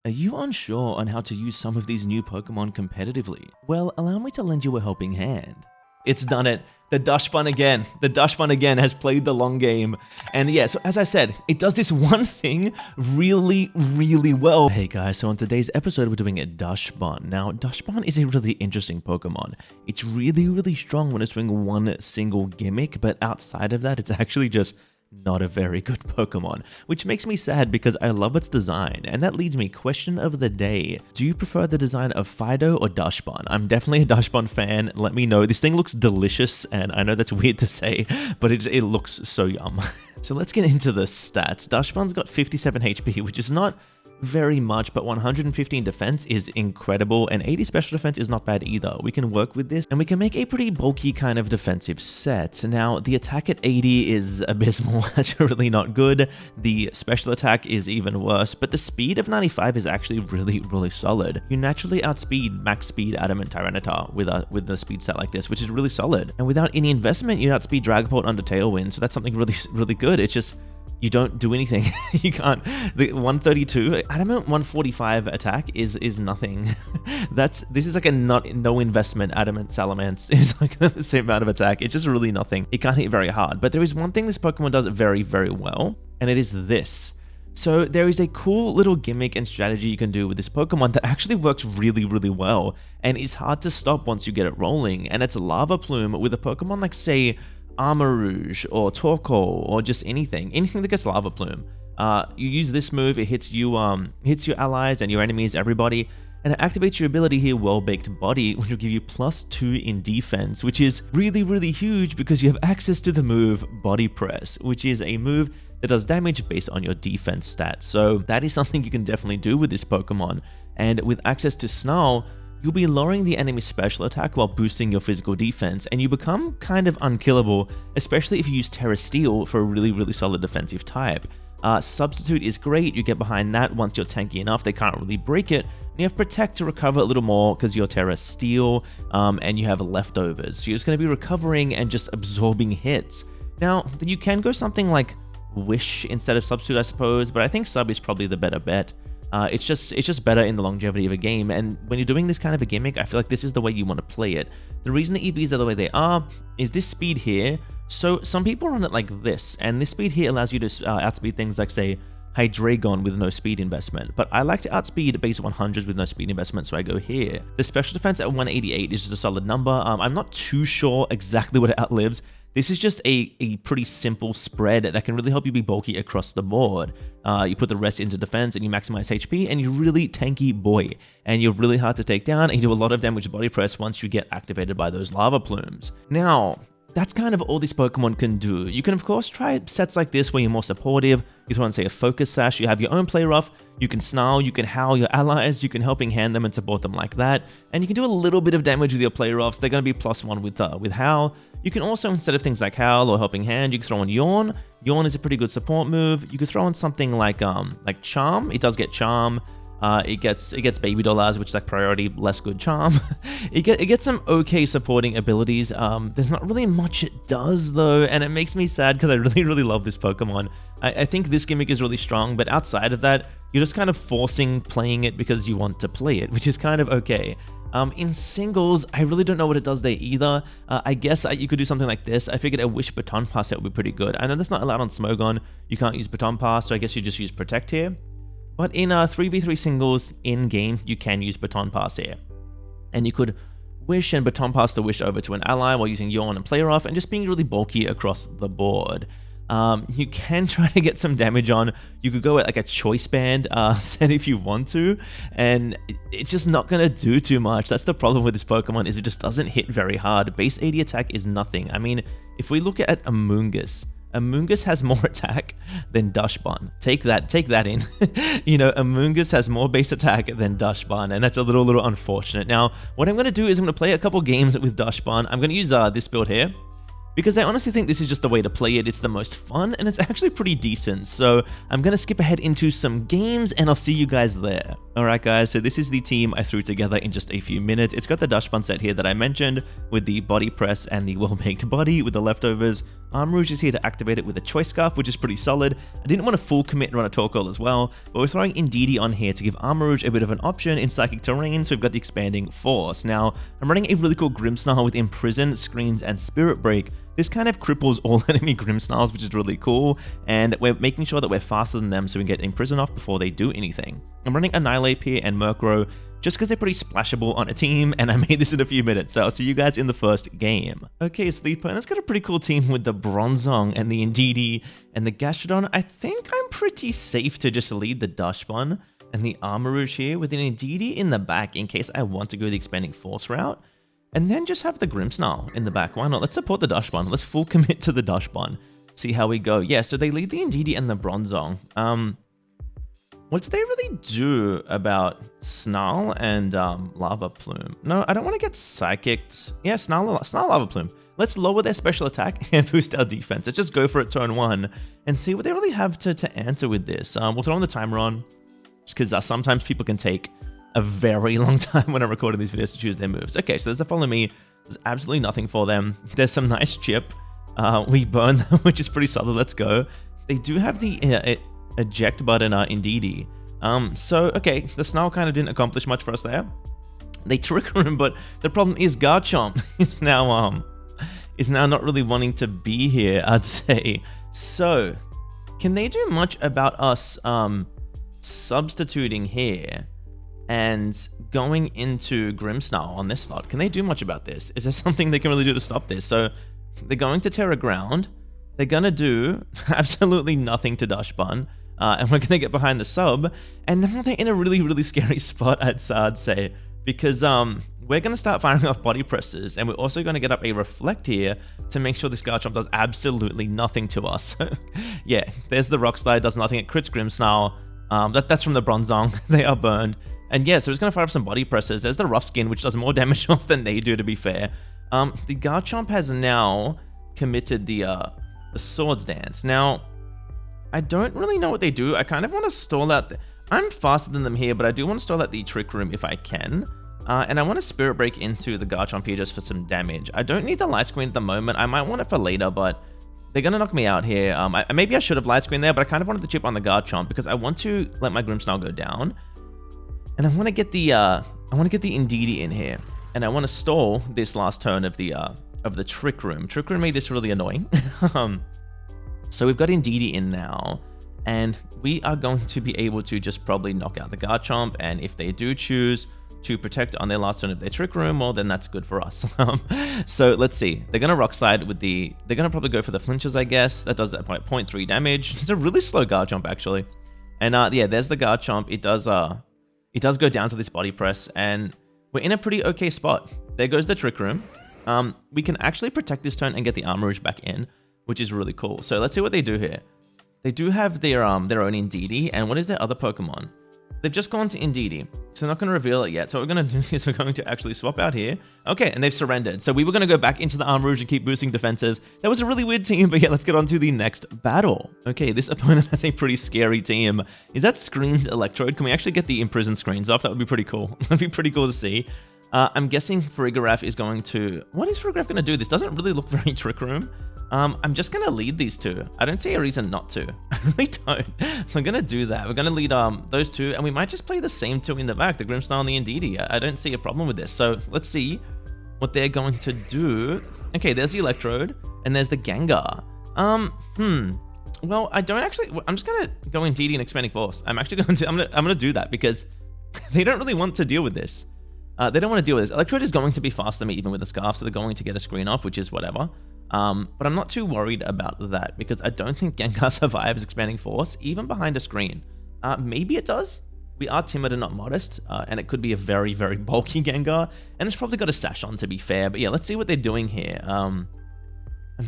Are you unsure on how to use some of these new Pokemon competitively? Well, allow me to lend you a helping hand. It's done it. The Dachsbun again. The Dachsbun again has played the long game. And yeah, so as I said, it does this one thing really, really well. Hey guys, so on today's episode, we're doing a Dachsbun. Now, Dachsbun is a really interesting Pokemon. It's really, really strong when it's doing one single gimmick, but outside of that, it's actually just not a very good Pokemon, which makes me sad because I love its design. And that leads me, question of the day. Do you prefer the design of Fido or Dachsbun? I'm definitely a Dachsbun fan. Let me know. This thing looks delicious, and I know that's weird to say, but it looks so yum. So let's get into the stats. Dachsbun's got 57 HP, which is not very much, but 115 defense is incredible, and 80 special defense is not bad either. We can work with this, and we can make a pretty bulky kind of defensive set. Now, the attack at 80 is abysmal. That's really not good. The special attack is even worse, but the speed of 95 is actually really, really solid. You naturally outspeed max speed Adamant Tyranitar with the speed set like this, which is really solid. And without any investment, you outspeed Dragapult under Tailwind, so that's something really, really good. It's just you don't do anything. You can't. The 132 Adamant 145 attack is nothing. This is like a no investment Adamant Salamence is like the same amount of attack. It's just really nothing. It can't hit very hard. But there is one thing this Pokemon does very, very well, and it is this. So there is a cool little gimmick and strategy you can do with this Pokemon that actually works really, really well, and is hard to stop once you get it rolling. And it's Lava Plume with a Pokemon like, say, Armarouge or Torkoal or just anything that gets Lava Plume. You use this move, it hits you, hits your allies and your enemies, everybody, and it activates your ability here, Well-Baked Body, which will give you +2 in defense, which is really, really huge because you have access to the move Body Press, which is a move that does damage based on your defense stats. So that is something you can definitely do with this Pokemon, and with access to Snarl, you'll be lowering the enemy's special attack while boosting your physical defense, and you become kind of unkillable, especially if you use Terra Steel for a really, really solid defensive type. Substitute is great, you get behind that once you're tanky enough, they can't really break it, and you have Protect to recover a little more because you're Terra Steel, and you have leftovers, so you're just going to be recovering and just absorbing hits. Now, you can go something like Wish instead of Substitute, I suppose, but I think Sub is probably the better bet. It's just better in the longevity of a game, and when you're doing this kind of a gimmick, I feel like this is the way you want to play it. The reason the EVs are the way they are is this speed here. So some people run it like this, and this speed here allows you to outspeed things like, say, Hydreigon with no speed investment, but I like to outspeed base 100s with no speed investment, so I go here. The special defense at 188 is just a solid number. I'm not too sure exactly what it outlives. This is just a pretty simple spread that can really help you be bulky across the board. You put the rest into defense and you maximize HP, and you're really tanky boy. And you're really hard to take down, and you do a lot of damage with Body Press once you get activated by those Lava Plumes. Now, that's kind of all this Pokemon can do. You can, of course, try sets like this where you're more supportive. You throw in, say, a Focus Sash, you have your own play rough, you can Snarl, you can Howl your allies, you can Helping Hand them and support them like that, and you can do a little bit of damage with your play roughs. They're going to be +1 with Howl. You can also, instead of things like Howl or Helping Hand, you can throw in Yawn. Yawn is a pretty good support move. You could throw in something like Charm. It does get Charm. It gets Baby Dollars, which is like priority, less good Charm. it gets some okay supporting abilities. There's not really much it does though, and it makes me sad because I really, really love this Pokemon. I think this gimmick is really strong, but outside of that, you're just kind of forcing playing it because you want to play it, which is kind of okay. In singles, I really don't know what it does there either. I guess you could do something like this. I figured a Wish Baton Pass set would be pretty good. I know that's not allowed on Smogon. You can't use Baton Pass, so I guess you just use Protect here. But in 3v3 singles in-game, you can use Baton Pass here. And you could Wish and Baton Pass the Wish over to an ally while using Yawn and Play Rough and just being really bulky across the board. You can try to get some damage on. You could go at like a Choice Band set if you want to, and it's just not going to do too much. That's the problem with this Pokemon, is it just doesn't hit very hard. Base 80 attack is nothing. I mean, if we look at Amoonguss, Amoonguss has more attack than Dachsbun. Take that in. You know, Amoonguss has more base attack than Dachsbun, and that's a little unfortunate. Now, what I'm going to do is I'm going to play a couple games with Dachsbun. I'm going to use this build here, because I honestly think this is just the way to play it. It's the most fun, and it's actually pretty decent. So I'm going to skip ahead into some games, and I'll see you guys there. Alright guys, so this is the team I threw together in just a few minutes. It's got the Dachsbun set here that I mentioned, with the Body Press and the Well-Baked Body with the leftovers. Armrouge is here to activate it with a Choice Scarf, which is pretty solid. I didn't want to full commit and run a Torkoal as well, but we're throwing Indeedee on here to give Armrouge a bit of an option in Psychic Terrain, so we've got the Expanding Force. Now, I'm running a really cool Grimmsnarl with Imprison, Screens, and Spirit Break. This kind of cripples all enemy Grimmsnarls, which is really cool, and we're making sure that we're faster than them so we can get Imprison off before they do anything. I'm running Annihilate here and Murkrow, just because they're pretty splashable on a team, and I made this in a few minutes, so I'll see you guys in the first game. Okay, so the opponent's got a pretty cool team with the Bronzong and the Indeedee and the Gastrodon. I think I'm pretty safe to just lead the Dachsbun and the Armrouge here with an Indeedee in the back in case I want to go the Expanding Force route, and then just have the Grimmsnarl in the back. Why not? Let's support the Dachsbun. Let's full commit to the Dachsbun. See how we go. Yeah, so they lead the Indeedee and the Bronzong. What do they really do about Snarl and Lava Plume? No, I don't want to get Psychicked. Yeah, Snarl, Lava Plume. Let's lower their special attack and boost our defense. Let's just go for it turn 1 and see what they really have to answer with this. We'll throw on the timer on, just because sometimes people can take a very long time when I'm recording these videos to choose their moves. Okay, so there's the Follow Me. There's absolutely nothing for them. There's some nice chip. We burn them, which is pretty solid. Let's go. They do have the eject button Indeedee. So, okay, the Snarl kind of didn't accomplish much for us there. They Trick Room, but the problem is Garchomp is now not really wanting to be here, I'd say. So, can they do much about us substituting here and going into Grimmsnarl on this slot? Can they do much about this? Is there something they can really do to stop this? So, they're going to Terra Ground. They're going to do absolutely nothing to Dashbun. And we're going to get behind the sub. And now they're in a really, really scary spot, I'd say. Because we're going to start firing off Body Presses. And we're also going to get up a Reflect here to make sure this Garchomp does absolutely nothing to us. Yeah, there's the Rock Slide, does nothing. It crits Grimmsnarl. That's from the Bronzong. They are burned. And yeah, so it's going to fire off some Body Presses. There's the Rough Skin, which does more damage to us than they do, to be fair. The Garchomp has now committed the Swords Dance. Now, I don't really know what they do. I kind of want to stall out... I'm faster than them here, but I do want to stall out the Trick Room if I can. And I want to Spirit Break into the Garchomp here just for some damage. I don't need the Light Screen at the moment. I might want it for later, but they're going to knock me out here. Maybe I should have Light Screen there, but I kind of wanted the chip on the Garchomp because I want to let my Grimmsnarl go down. And I want to get the Indeedee in here. And I want to stall this last turn of the Trick Room. Trick Room made this really annoying. So we've got Indeedee in now, and we are going to be able to just probably knock out the Garchomp, and if they do choose to protect on their last turn of their Trick Room, well, then that's good for us. So let's see. They're going to Rock Slide with the... They're going to probably go for the Flinches, I guess. That does that 0.3 damage. It's a really slow Garchomp, actually. And yeah, there's the Garchomp. It does go down to this Body Press, and we're in a pretty okay spot. There goes the Trick Room. We can actually protect this turn and get the Armrouge back in, which is really cool. So let's see what they do here. They do have their own Indeedee, and what is their other Pokemon? They've just gone to Indeedee, so they're not going to reveal it yet. So what we're going to do is we're going to actually swap out here. Okay, and they've surrendered. So we were going to go back into the Armrouge and keep boosting defenses. That was a really weird team, but yeah, let's get on to the next battle. Okay, this opponent has a pretty scary team. Is that Screens Electrode? Can we actually get the Imprison Screens off? That would be pretty cool. That'd be pretty cool to see. I'm guessing Farigiraf is going to... What is Farigiraf going to do? This doesn't really look very Trick Room. I'm just going to lead these two. I don't see a reason not to. I really don't. So I'm going to do that. We're going to lead those two, and we might just play the same two in the back, the Grimmsnarl and the Indeedee. I don't see a problem with this. So let's see what they're going to do. Okay, there's the Electrode, and there's the Gengar. Well, I don't actually... I'm just going to go Indeedee and Expanding Force. I'm actually going to... I'm going to do that because they don't really want to deal with this. They don't want to deal with this. Electrode is going to be faster than me even with the Scarf, so they're going to get a screen off, which is whatever. But I'm not too worried about that because I don't think Gengar survives Expanding Force, even behind a screen. Maybe it does. We are timid and not modest, and it could be a very, very bulky Gengar, and it's probably got a Sash on, to be fair. But yeah, let's see what they're doing here. I'm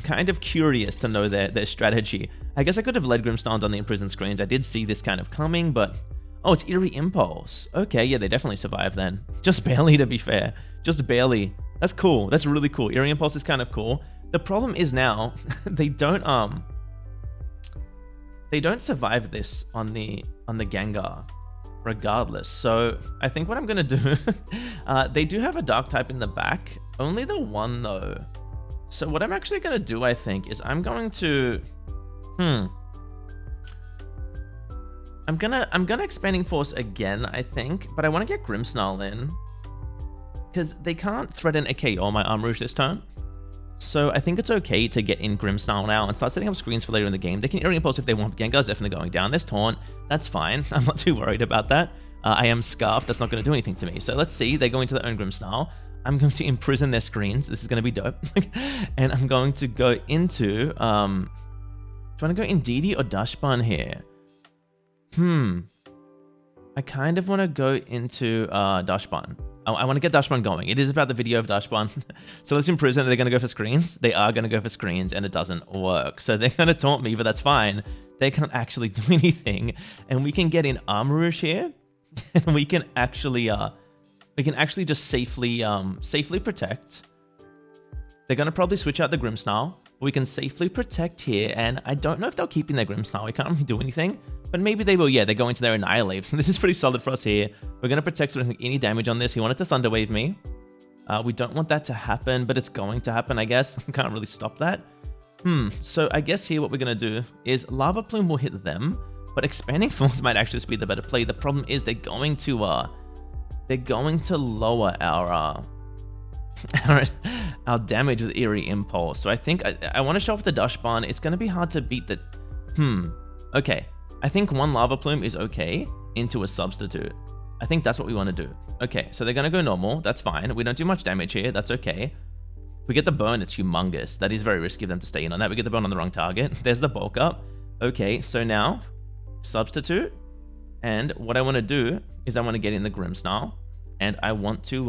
kind of curious to know their strategy. I guess I could have led Grimmsnarl and done the Imprison Screens. I did see this kind of coming, but... Oh, it's Eerie Impulse. Okay, yeah, they definitely survived then. Just barely, to be fair. Just barely. That's cool. That's really cool. Eerie Impulse is kind of cool. The problem is now, they don't survive this on the Gengar, regardless. So I think what I'm gonna do, they do have a Dark type in the back. Only the one though. So what I'm actually going to do, I think, is I'm going to... I'm gonna Expanding Force again, I think, but I want to get Grimmsnarl in, because they can't threaten a KO my Armrouge this turn. So I think it's okay to get in Grimmsnarl now and start setting up screens for later in the game. They can Eerie Impulse if they want. Gengar's definitely going down. There's Taunt. That's fine. I'm not too worried about that. I am Scarf. That's not going to do anything to me. So let's see. They go into their own Grimmsnarl. I'm going to imprison their screens. This is going to be dope. And I'm going to go into... do I want to go Indeedee or Dachsbun here? I kind of want to go into Dachsbun. I want to get Dachsbun going. It is about the video of Dachsbun. So let's imprison. Are they going to go for screens? They are going to go for screens, and it doesn't work. So they're going to taunt me, but that's fine. They can't actually do anything. And we can get in Armrouge here. And we can actually just safely protect. They're going to probably switch out the Grimmsnarl. We can safely protect here, and I don't know if they'll keep in their Grimmsnarl. We can't really do anything, but maybe they will. Yeah, they're going to their Annihilate. This is pretty solid for us here. We're going to protect so we don't take any damage on this. He wanted to Thunder Wave me. We don't want that to happen, but it's going to happen, I guess. I can't really stop that. So I guess here what we're going to do is Lava Plume will hit them, but Expanding Force might actually just be the better play. The problem is they're going to lower our damage with Eerie Impulse. So I think I want to show off the Dachsbun. It's going to be hard to beat the... Okay. I think one Lava Plume is okay into a substitute. I think that's what we want to do. Okay, so they're going to go normal. That's fine. We don't do much damage here. That's okay. If we get the burn, it's humongous. That is very risky of them to stay in on that. We get the burn on the wrong target. There's the bulk up. Okay, so now substitute. And what I want to do is I want to get in the Grimmsnarl. And I want to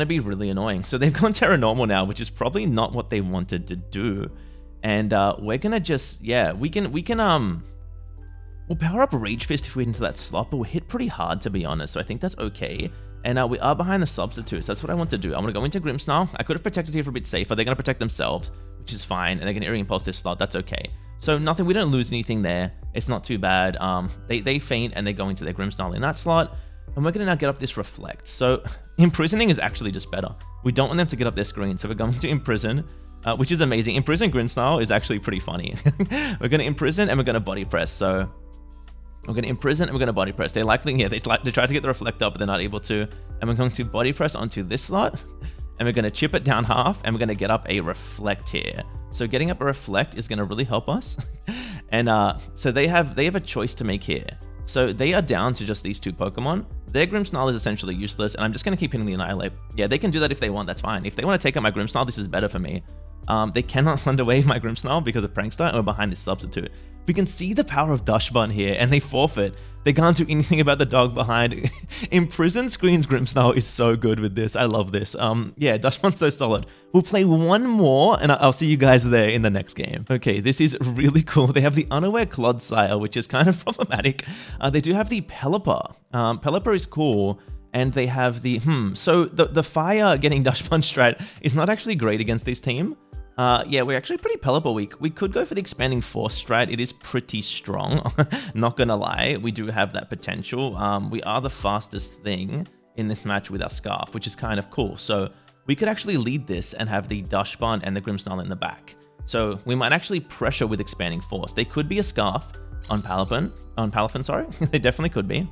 be really annoying. So they've gone Terra Normal now, which is probably not what they wanted to do. And we're gonna just, we'll power up Rage Fist if we hit into that slot, but we'll hit pretty hard, to be honest. So I think that's okay. And we are behind the substitutes. That's what I want to do. I want to go into Grimmsnarl. I could have protected here for a bit safer. They're gonna protect themselves, which is fine. And they're gonna Eerie Impulse this slot. That's okay. So nothing. We don't lose anything there. It's not too bad. They faint and they go into their Grimmsnarl in that slot. And we're going to now get up this Reflect. So Imprisoning is actually just better. We don't want them to get up their screen. So we're going to Imprison, which is amazing. Imprison Grimmsnarl is actually pretty funny. We're going to Imprison and we're going to Body Press. So we're going to Imprison and we're going to Body Press. They try to get the Reflect up, but they're not able to. And we're going to Body Press onto this slot. And we're going to chip it down half. And we're going to get up a Reflect here. So getting up a Reflect is going to really help us. And so they have a choice to make here. So they are down to just these two Pokemon. Their Grimmsnarl is essentially useless, and I'm just going to keep hitting the Annihilate. Yeah, they can do that if they want, that's fine. If they want to take out my Grimmsnarl, this is better for me. They cannot Thunder Wave my Grimmsnarl because of Prankster, and we're behind this substitute. We can see the power of Dachsbun here, and they forfeit. They can't do anything about the dog behind. Imprison Screen's Grimmsnarl is so good with this. I love this. Yeah, Dachsbun's so solid. We'll play one more, and I'll see you guys there in the next game. Okay, this is really cool. They have the Unaware Clodsire, which is kind of problematic. They do have the Pelipper. Pelipper is cool. And they have the, so the fire getting Dachsbun strat is not actually great against this team. Yeah, we're actually pretty Pelipper weak. We could go for the Expanding Force strat. It is pretty strong, not gonna lie. We do have that potential. We are the fastest thing in this match with our Scarf, which is kind of cool. So we could actually lead this and have the Dachsbun and the Grimmsnarl in the back. So we might actually pressure with Expanding Force. They could be a Scarf on Palafin, sorry. They definitely could be.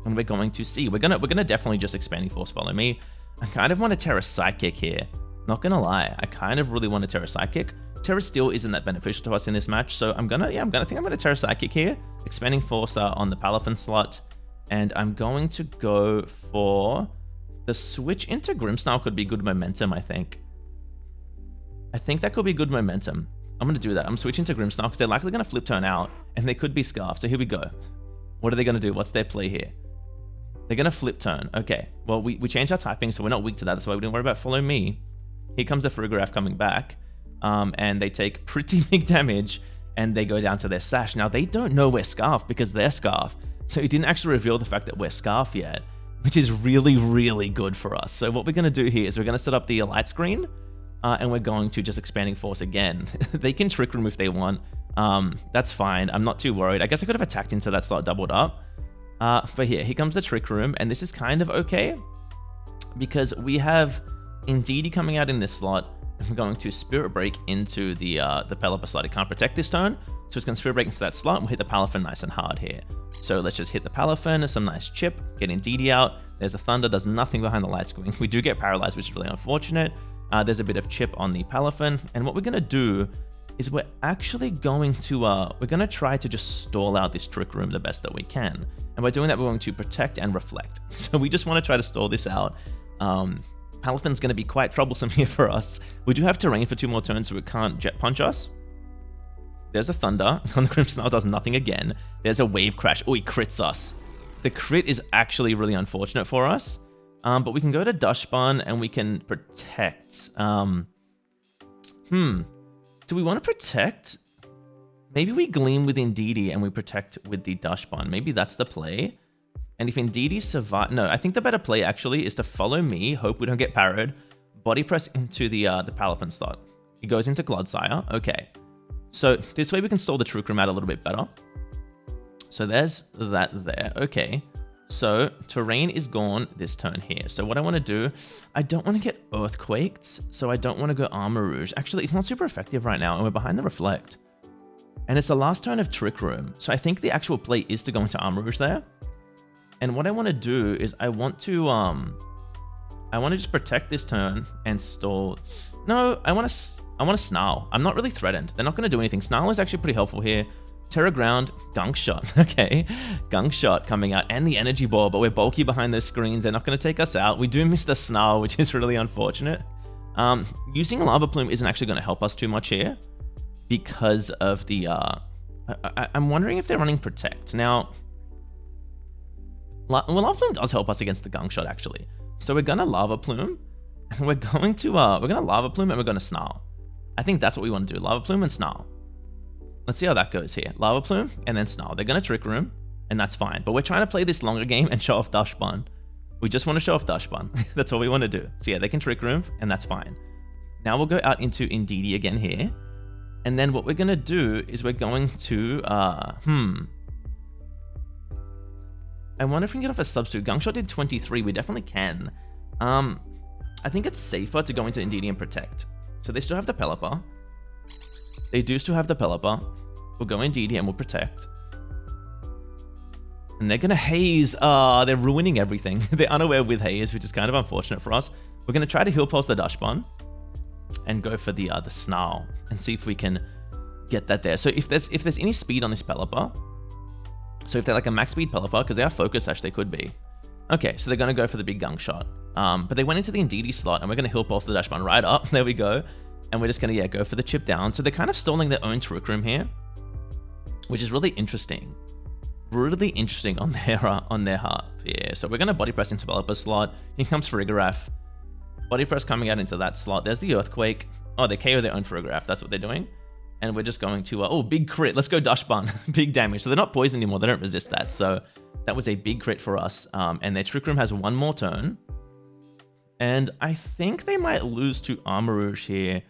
And we're going to see. We're gonna definitely just Expanding Force follow me. I kind of want to Terra Psychic here. Not gonna lie, I kind of really want to Terra Psychic. Terra Steel isn't that beneficial to us in this match, so I'm gonna Terra Psychic here. Expanding Force on the Palafin slot, and I'm going to go for the switch into Grimmsnarl. Could be good momentum, I think. I think that could be good momentum. I'm gonna do that. I'm switching to Grimmsnarl because they're likely gonna flip turn out, and they could be Scarf. So here we go. What are they gonna do? What's their play here? They're gonna flip turn. Okay. Well, we changed our typing, so we're not weak to that. That's why we didn't worry about follow me. Here comes the Farigiraf coming back, and they take pretty big damage, and they go down to their Sash. Now, they don't know we're Scarf because they're Scarf, so it didn't actually reveal the fact that we're Scarf yet, which is really, really good for us. So what we're going to do here is we're going to set up the light screen, and we're going to just Expanding Force again. They can Trick Room if they want. That's fine. I'm not too worried. I guess I could have attacked into that slot doubled up. But here comes the Trick Room, and this is kind of okay because we have Indeedee coming out in this slot, and we're going to Spirit Break into the Pelipper slot. It can't protect this turn, so it's going to Spirit Break into that slot, and we'll hit the Palafin nice and hard here. So let's just hit the Palafin, some nice chip, get Indeedee out. There's the Thunder, does nothing behind the Light Screen. We do get paralyzed, which is really unfortunate. There's a bit of chip on the Palafin, and what we're going to do is we're actually going to, we're going to try to just stall out this Trick Room the best that we can. And by doing that, we're going to Protect and Reflect. So we just want to try to stall this out. Palafin's going to be quite troublesome here for us. We do have terrain for 2 more turns, so it can't Jet Punch us. There's a Thunder. On the Grimmsnarl does nothing again. There's a Wave Crash. Oh, he crits us. The crit is actually really unfortunate for us. But we can go to Dashbun and we can Protect. Do we want to Protect? Maybe we Gleam with Indeedee and we Protect with the Dashbun. Maybe that's the play. And if Indeedee survive... No, I think the better play actually is to follow me, hope we don't get parried, Body Press into the Palafin slot. It goes into Clodsire. Okay. So this way we can stall the Trick Room out a little bit better. So there's that there. Okay. So terrain is gone this turn here. So what I want to do, I don't want to get Earthquaked, so I don't want to go Armor Rouge. Actually, it's not super effective right now, and we're behind the Reflect. And it's the last turn of Trick Room, so I think the actual play is to go into Armor Rouge there. And what I want to do is I want to just protect this turn and stall. No, I want to Snarl. I'm not really threatened. They're not going to do anything. Snarl is actually pretty helpful here. Terra Ground, Gunk Shot. Okay, Gunk Shot coming out and the Energy Ball, but we're bulky behind those screens. They're not going to take us out. We do miss the Snarl, which is really unfortunate. Using Lava Plume isn't actually going to help us too much here because of the... I'm wondering if they're running Protect. Now... Well, Lava Plume does help us against the Gunk Shot, actually. So we're gonna Lava Plume, and we're gonna Lava Plume, and we're gonna Snarl. I think that's what we want to do: Lava Plume and Snarl. Let's see how that goes here. Lava Plume and then Snarl. They're gonna Trick Room, and that's fine. But we're trying to play this longer game and show off Dashbun. We just want to show off Dashbun. That's all we want to do. So yeah, they can Trick Room, and that's fine. Now we'll go out into Indeedee again here, and then what we're gonna do is we're going to I wonder if we can get off a substitute. Gunk Shot did 23. We definitely can. I think it's safer to go into Indeedee and Protect. So they still have the Pelipper. They do still have the Pelipper. We'll go Indeedee and we'll Protect. And they're going to Haze. They're ruining everything. They're unaware with Haze, which is kind of unfortunate for us. We're going to try to Heal Pulse the Dashbun and go for the Snarl and see if we can get that there. So if there's any speed on this Pelipper, so if they're like a max speed Pelipper, because they are Focus Sash, they could be. Okay, so they're going to go for the big Gunk Shot. But they went into the Indeedee slot, and we're going to Heal Pulse the Dashbun right up. There we go. And we're just going to, go for the chip down. So they're kind of stalling their own Trick Room here, which is really interesting. Really interesting on their heart. Yeah, so we're going to Body Press into Pelipper slot. Here comes Farigiraf. Body Press coming out into that slot. There's the Earthquake. Oh, they KO their own Farigiraf. That's what they're doing. And we're just going to... oh, big crit. Let's go Dashbun. Big damage. So they're not poisoned anymore. They don't resist that. So that was a big crit for us. And their Trick Room has one more turn. And I think they might lose to Armor Rouge here.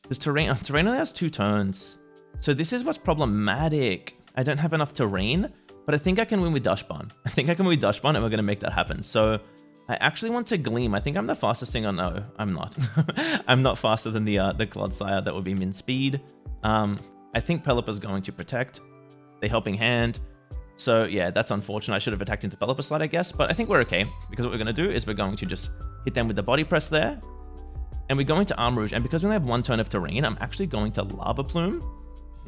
Because Terrain only has 2 turns. So this is what's problematic. I don't have enough Terrain. But I think I can win with Dashbun. I think I can win with Dashbun, and we're going to make that happen. So I actually want to Gleam. I think I'm the fastest thing on... No, I'm not. I'm not faster than the Clodsire. That would be min speed. I think Pelipper's going to Protect. They're Helping Hand. So yeah, that's unfortunate. I should have attacked into Pelipper slot, I guess. But I think we're okay. Because what we're going to do is we're going to just hit them with the Body Press there. And we're going to Armor Rouge. And because we only have 1 turn of Terrain, I'm actually going to Lava Plume.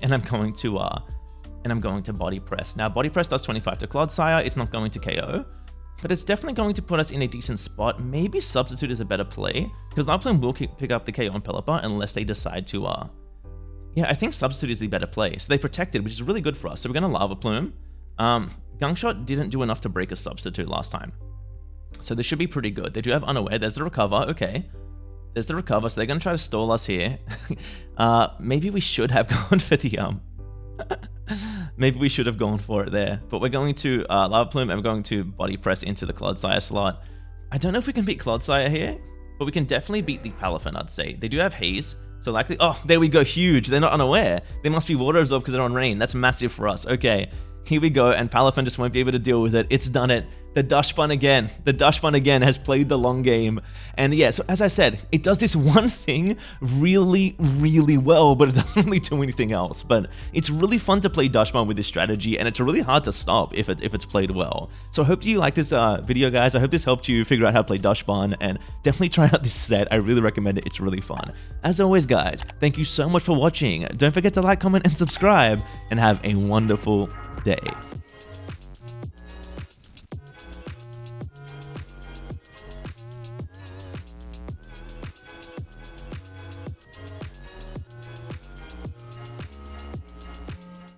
And I'm going to Body Press. Now, Body Press does 25 to Clodsire. It's not going to KO. But it's definitely going to put us in a decent spot. Maybe Substitute is a better play. Because Lava Plume will pick up the KO on Pelipper unless they decide to... Yeah, I think Substitute is the better play. So they Protected, which is really good for us. So we're going to Lava Plume. Gunk Shot didn't do enough to break a Substitute last time. So this should be pretty good. They do have Unaware. There's the Recover. Okay. There's the Recover. So they're going to try to stall us here. Maybe we should have gone for the... Maybe we should have gone for it there. But we're going to Lava Plume and we're going to Body Press into the Clodsire slot. I don't know if we can beat Clodsire here, but we can definitely beat the Palafin, I'd say. They do have Haze. So likely... Oh, there we go. Huge. They're not Unaware. They must be Water Absorb because they're on Rain. That's massive for us. Okay. here we go, and Palafin just won't be able to deal with it. It's done it. The Dachsbun again. The Dachsbun again has played the long game. And yeah, so as I said, it does this one thing really, really well, but it doesn't really do anything else. But it's really fun to play Dachsbun with this strategy, and it's really hard to stop if it's played well. So I hope you like this video, guys. I hope this helped you figure out how to play Dachsbun, and definitely try out this set. I really recommend it. It's really fun. As always, guys, thank you so much for watching. Don't forget to like, comment, and subscribe, and have a wonderful day.